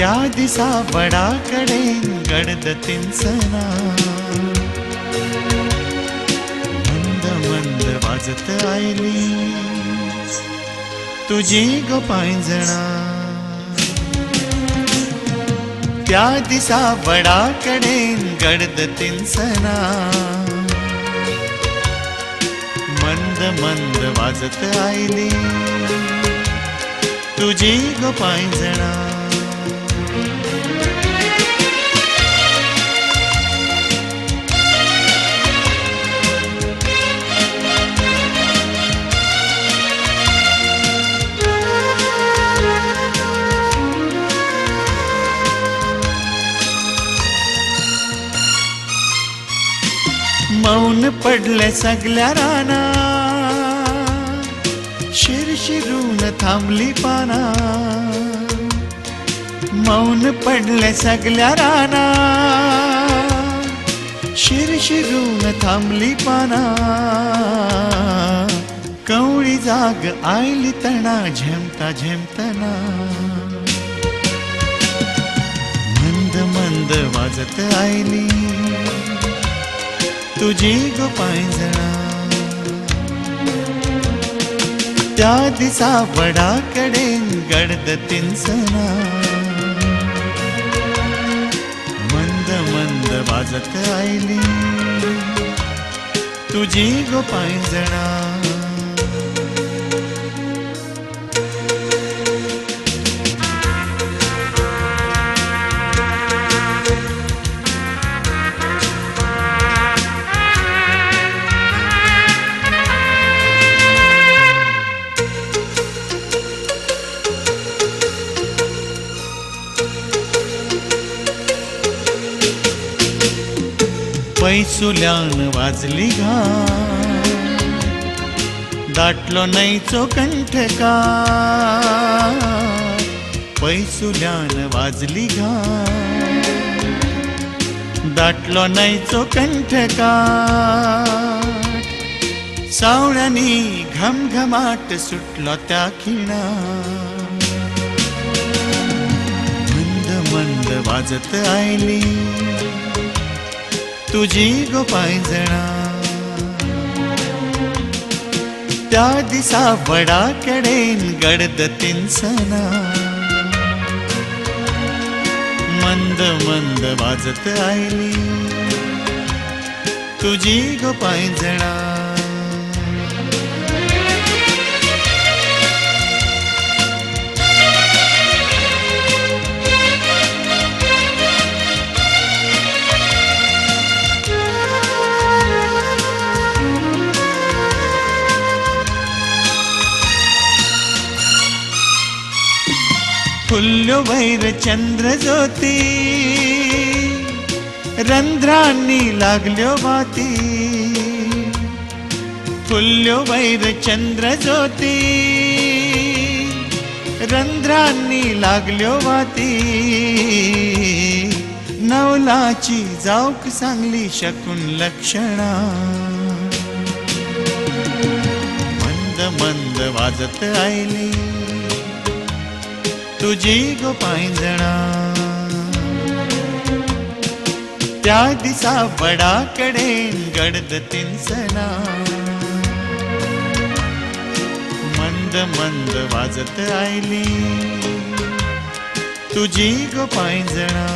त्या दिसा बडा कडेन गडद तिनसना मंद मंद वाजत आयली तुझी गो पांयजणा. त्या दिसा बडा कडेन गडद तिनसना मंद मंद वाजत आयली तुझी गो पांयजणा. मौन पडले सगळ्या राना शिरशिरून थांबली पाना. मौन पडले सगळ्या राना शिरशिरून थांबली पाना. कवळी जाग आयली तना झेमता झेमतना मंद मंद वाजत आयली तुझी गो पांयजणा. त्या दिसा बडा कडेन गडद तिनसना मंद मंद वाजत आयली तुझी गो पांयजणा. पैसुल्यान वाजली घाट दाटलो न्हंयचो कंठकार. पैसुल्यान वाजली घाट दाटलो न्हंयचो कंठकार. सावळ्यांनी घमघमाट सुटलो त्या खिणा मंद मंद वाजत आयली तुझी गो पांयजणा. त्या दिसा बडा कडेन गडद तिनसना मंद मंद वाजत आयली तुझी गो पांयजणा. फुल्ल्यो वैर चंद्र ज्योती रंध्रांनी लागल्यो वाती. फुल्ल्यो वैर चंद्र ज्योती रंध्रांनी लागल्यो वाती. नवलाची जावक सांगली शकून लक्षणा मंद मंद वाजत आयली तुझी गो पांयजणा. त्या दिसा बडा कडेन गडद तिनसना मंद मंद वाजत आयली तुझी गो पांयजणा.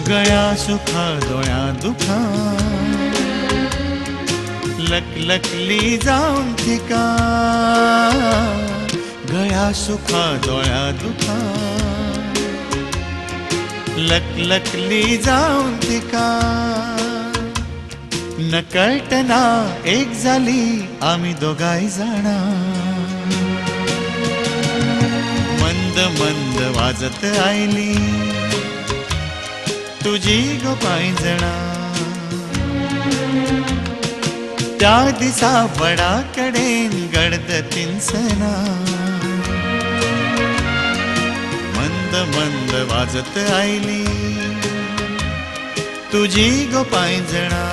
गळ्या सुखा दोळ्या दुखा लकलकली जाऊन थिका. गळ्या सुखा दोळ्या दुखा लकलकली जाऊन थिका. नकळटना एक जाली आम्ही दोगाय जाणा. मंद मंद वाजत आयली तुझी गो पांयजणा. त्या दिसा वडा कडेन गडद तिनसना मंद मंद वाजत आयली तुझी गो पायंजणा.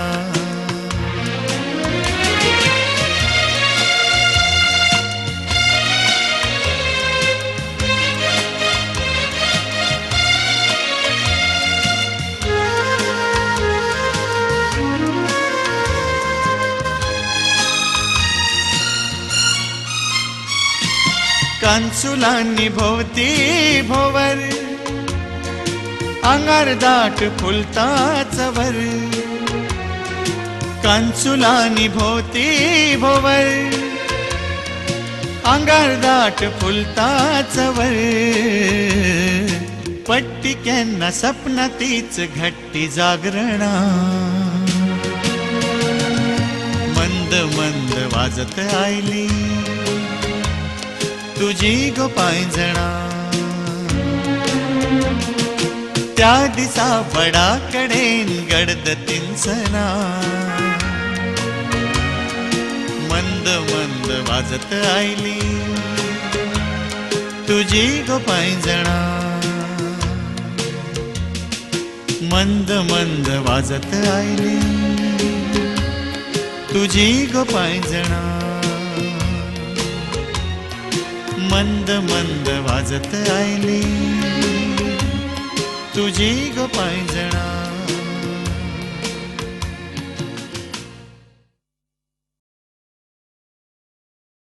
कांसुलांनी भोवती भोवर आंगार दाट फुलताच वर. कांसुलांनी भोवती भोवर आंगार दाट फुलताच वर. पट्टी केन्ना सपना तीच घट्टी जागरणा मंद मंद वाजत आयली तुझी गो पायंजणा. त्या दिसा वडा कडेन गडद तिनसना मंद मंद वाजत आयली तुझी गो पायंजणा. मंद मंद वाजत आयली तुझी गो पायंजणा. मंद मंद वाजत आयली तुझी गो पायंजणा.